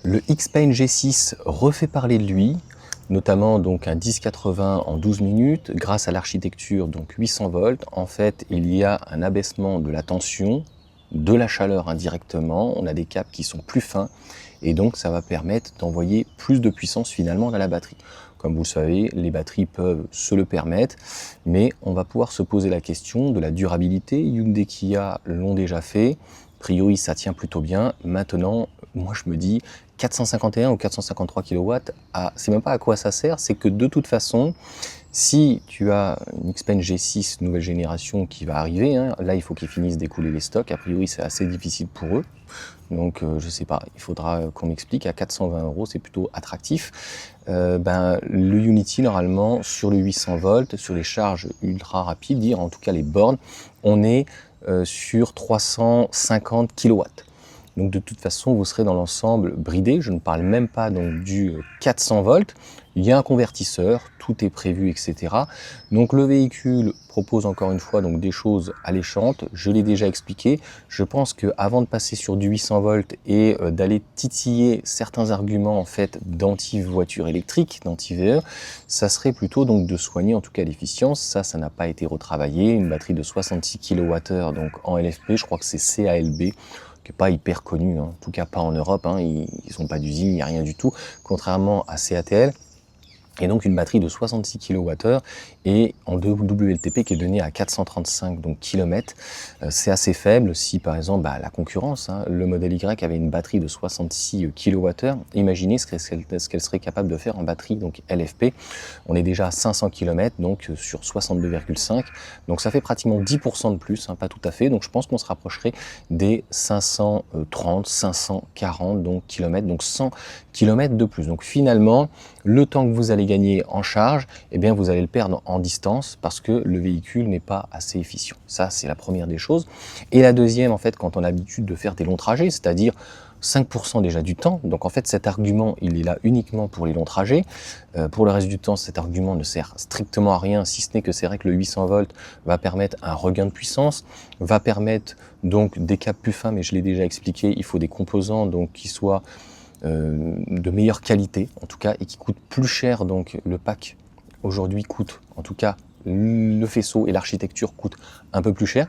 Le Xpeng G6 refait parler de lui, notamment donc un 1080 en 12 minutes grâce à l'architecture donc 800 volts. En fait, il y a un abaissement de la tension, de la chaleur indirectement. On a des câbles qui sont plus fins et donc ça va permettre d'envoyer plus de puissance finalement dans la batterie. Comme vous le savez, les batteries peuvent se le permettre, mais on va pouvoir se poser la question de la durabilité. Hyundai Kia l'ont déjà fait. A priori, ça tient plutôt bien. Maintenant, moi je me dis 451 ou 453 kW, c'est même pas à quoi ça sert, c'est que de toute façon, si tu as une Xpeng G6 nouvelle génération qui va arriver, hein, là il faut qu'ils finissent d'écouler les stocks, a priori c'est assez difficile pour eux, donc je sais pas, il faudra qu'on m'explique, à 420 € c'est plutôt attractif. Le Unity normalement sur le 800 volts, sur les charges ultra rapides, dire en tout cas les bornes, on est sur 350 kW. Donc de toute façon, vous serez dans l'ensemble bridé. Je ne parle même pas donc du 400 volts. Il y a un convertisseur, tout est prévu, etc. Donc le véhicule propose encore une fois donc des choses alléchantes. Je l'ai déjà expliqué. Je pense qu'avant de passer sur du 800 volts et d'aller titiller certains arguments en fait d'anti-voiture électrique, d'anti-VE, ça serait plutôt donc de soigner en tout cas l'efficience. Ça n'a pas été retravaillé. Une batterie de 66 kWh donc en LFP, je crois que c'est CALB, qui n'est pas hyper connu, hein. En tout cas pas en Europe, hein. Ils n'ont pas d'usine, il n'y a rien du tout, contrairement à CATL. Et donc une batterie de 66 kWh et en WLTP qui est donnée à 435 donc, km. C'est assez faible. Si par exemple la concurrence, hein, le modèle Y avait une batterie de 66 kWh, imaginez ce qu'elle serait capable de faire en batterie donc LFP. On est déjà à 500 km donc sur 62,5. Donc ça fait pratiquement 10% de plus, hein, pas tout à fait. Donc je pense qu'on se rapprocherait des 530, 540 donc, km, donc 100 km de plus. Donc finalement, le temps que vous allez gagner en charge, eh bien vous allez le perdre en distance parce que le véhicule n'est pas assez efficient. Ça, c'est la première des choses. Et la deuxième, en fait, quand on a l'habitude de faire des longs trajets, c'est-à-dire 5% déjà du temps. Donc en fait, cet argument, il est là uniquement pour les longs trajets. Pour le reste du temps, cet argument ne sert strictement à rien, si ce n'est que c'est vrai que le 800 volts va permettre un regain de puissance, va permettre donc des câbles plus fins, mais je l'ai déjà expliqué, il faut des composants donc qui soient de meilleure qualité en tout cas et qui coûte plus cher. Donc le pack aujourd'hui coûte, en tout cas le faisceau et l'architecture coûtent un peu plus cher.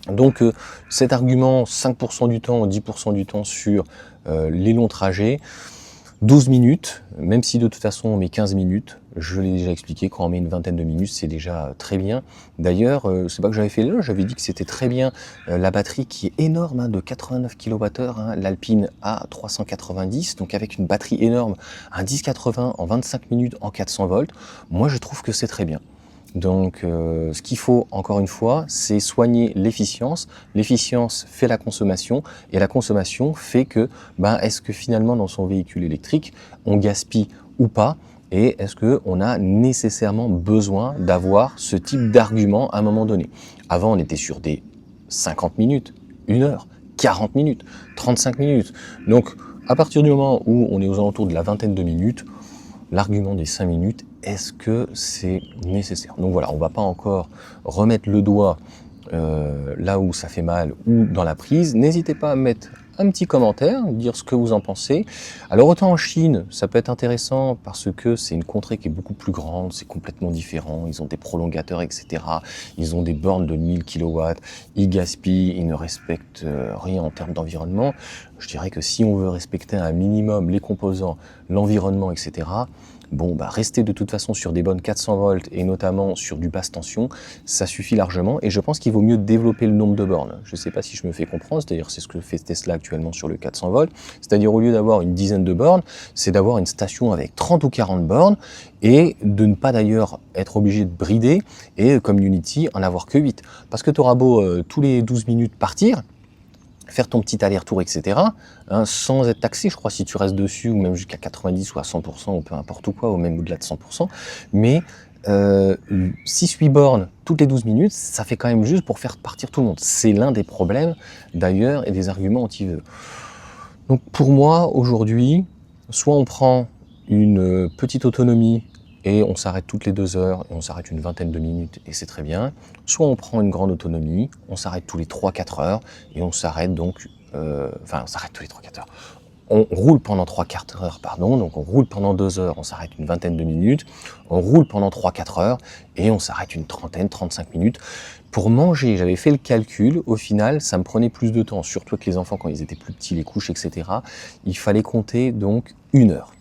Donc cet argument 5% du temps, 10% du temps sur les longs trajets, 12 minutes, même si de toute façon on met 15 minutes, je l'ai déjà expliqué, quand on met une vingtaine de minutes, c'est déjà très bien. D'ailleurs, c'est pas que j'avais fait là, j'avais dit que c'était très bien la batterie qui est énorme, hein, de 89 kWh, hein, l'Alpine A390, donc avec une batterie énorme, un 1080 en 25 minutes en 400 volts, moi je trouve que c'est très bien. Donc ce qu'il faut, encore une fois, c'est soigner l'efficience. L'efficience fait la consommation et la consommation fait que, est-ce que finalement dans son véhicule électrique, on gaspille ou pas? Et est-ce qu'on a nécessairement besoin d'avoir ce type d'argument à un moment donné? Avant, on était sur des 50 minutes, 1 heure, 40 minutes, 35 minutes. Donc à partir du moment où on est aux alentours de la vingtaine de minutes, l'argument des 5 minutes, est-ce que c'est nécessaire? Donc voilà, on ne va pas encore remettre le doigt là où ça fait mal ou dans la prise. N'hésitez pas à mettre un petit commentaire, dire ce que vous en pensez. Alors autant en Chine, ça peut être intéressant parce que c'est une contrée qui est beaucoup plus grande, c'est complètement différent, ils ont des prolongateurs, etc. Ils ont des bornes de 1000 kW, ils gaspillent, ils ne respectent rien en termes d'environnement. Je dirais que si on veut respecter un minimum les composants, l'environnement, etc., rester de toute façon sur des bonnes 400 volts et notamment sur du basse tension, ça suffit largement et je pense qu'il vaut mieux développer le nombre de bornes. Je ne sais pas si je me fais comprendre, c'est-à-dire c'est ce que fait Tesla actuellement sur le 400 volts, c'est-à-dire au lieu d'avoir une dizaine de bornes, c'est d'avoir une station avec 30 ou 40 bornes et de ne pas d'ailleurs être obligé de brider et comme Unity en avoir que 8. Parce que tu auras beau tous les 12 minutes partir, faire ton petit aller-retour, etc., hein, sans être taxé, je crois, si tu restes dessus, ou même jusqu'à 90 ou à 100%, ou peu importe quoi, ou même au-delà de 100%, mais 6-8 bornes toutes les 12 minutes, ça fait quand même juste pour faire partir tout le monde. C'est l'un des problèmes, d'ailleurs, et des arguments anti-VE. Donc pour moi, aujourd'hui, soit on prend une petite autonomie, et on s'arrête toutes les 2 heures, et on s'arrête une vingtaine de minutes, et c'est très bien. Soit on prend une grande autonomie, on s'arrête tous les 3-4 heures, et on s'arrête donc, on s'arrête tous les 3-4 heures. on roule pendant 3/4 heure, pardon, donc on roule pendant 2 heures, on s'arrête une vingtaine de minutes, on roule pendant 3/4 heures et on s'arrête une trentaine, 35 minutes. Pour manger, j'avais fait le calcul, au final, ça me prenait plus de temps, surtout avec les enfants quand ils étaient plus petits, les couches, etc. Il fallait compter donc 1 heure,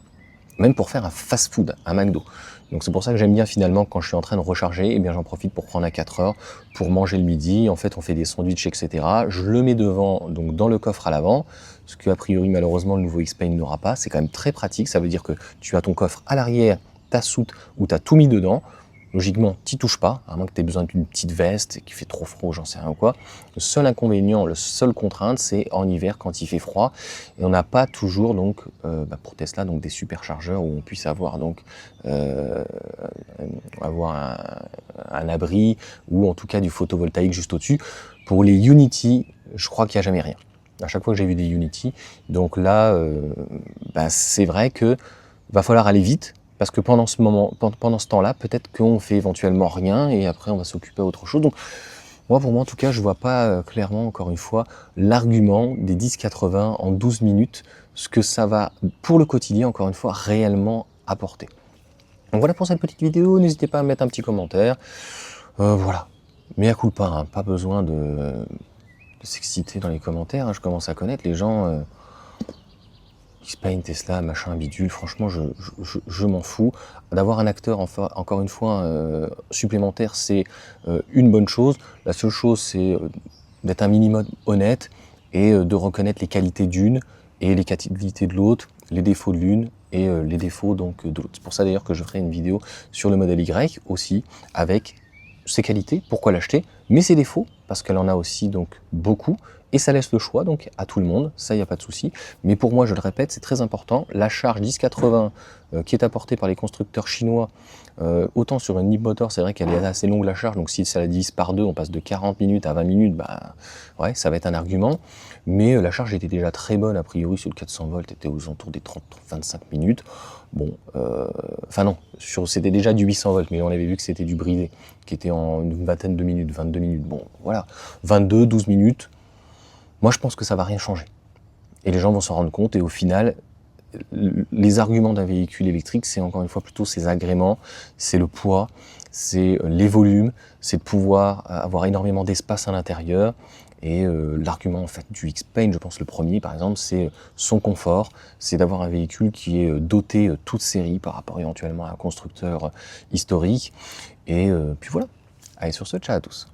même pour faire un fast-food, un McDo. Donc c'est pour ça que j'aime bien finalement quand je suis en train de recharger, eh bien j'en profite pour prendre à 4 heures pour manger le midi. En fait, on fait des sandwichs, etc. Je le mets devant, donc dans le coffre à l'avant, ce que a priori malheureusement le nouveau X-Paint n'aura pas. C'est quand même très pratique. Ça veut dire que tu as ton coffre à l'arrière, ta soute où tu as tout mis dedans. Logiquement, t'y touches pas, à moins que tu aies besoin d'une petite veste et qu'il fait trop froid, j'en sais rien quoi. Le seul inconvénient, le seule contrainte, c'est en hiver quand il fait froid. Et on n'a pas toujours donc pour Tesla donc des superchargeurs où on puisse avoir donc un abri ou en tout cas du photovoltaïque juste au-dessus. Pour les Unity, je crois qu'il n'y a jamais rien. À chaque fois que j'ai vu des Unity, donc là, c'est vrai que va falloir aller vite. Parce que pendant ce temps-là, peut-être qu'on fait éventuellement rien et après on va s'occuper à autre chose. Donc moi, pour moi en tout cas, je vois pas clairement, encore une fois, l'argument des 10-80 en 12 minutes, ce que ça va, pour le quotidien, encore une fois, réellement apporter. Donc voilà pour cette petite vidéo, n'hésitez pas à mettre un petit commentaire. Voilà, mea culpa, hein, pas besoin de s'exciter dans les commentaires, hein, je commence à connaître les gens... X-Paint, Tesla, machin, bidule, franchement, je m'en fous. D'avoir un acteur, encore une fois, supplémentaire, c'est une bonne chose. La seule chose, c'est d'être un minimum honnête et de reconnaître les qualités d'une et les qualités de l'autre, les défauts de l'une et les défauts donc de l'autre. C'est pour ça d'ailleurs que je ferai une vidéo sur le modèle Y aussi, avec ses qualités, pourquoi l'acheter, mais ses défauts, parce qu'elle en a aussi donc beaucoup, et ça laisse le choix donc à tout le monde, ça il n'y a pas de souci. Mais pour moi, je le répète, c'est très important, la charge 1080 qui est apportée par les constructeurs chinois, autant sur une e-motor, c'est vrai qu'elle est assez longue la charge, donc si ça la divise par deux, on passe de 40 minutes à 20 minutes, ouais, ça va être un argument. Mais la charge était déjà très bonne, a priori sur le 400 volts, était aux alentours des 30-25 minutes. Bon, enfin non, c'était déjà du 800 volts, mais on avait vu que c'était du bridé, qui était en une vingtaine de minutes, 22 minutes. Bon, voilà, 22, 12 minutes. Moi, je pense que ça va rien changer. Et les gens vont s'en rendre compte, et au final, les arguments d'un véhicule électrique, c'est encore une fois plutôt ses agréments, c'est le poids, c'est les volumes, c'est de pouvoir avoir énormément d'espace à l'intérieur. Et l'argument en fait du X-Paint, je pense le premier par exemple, c'est son confort, c'est d'avoir un véhicule qui est doté toute série par rapport éventuellement à un constructeur historique. Et puis voilà. Allez, sur ce, ciao à tous.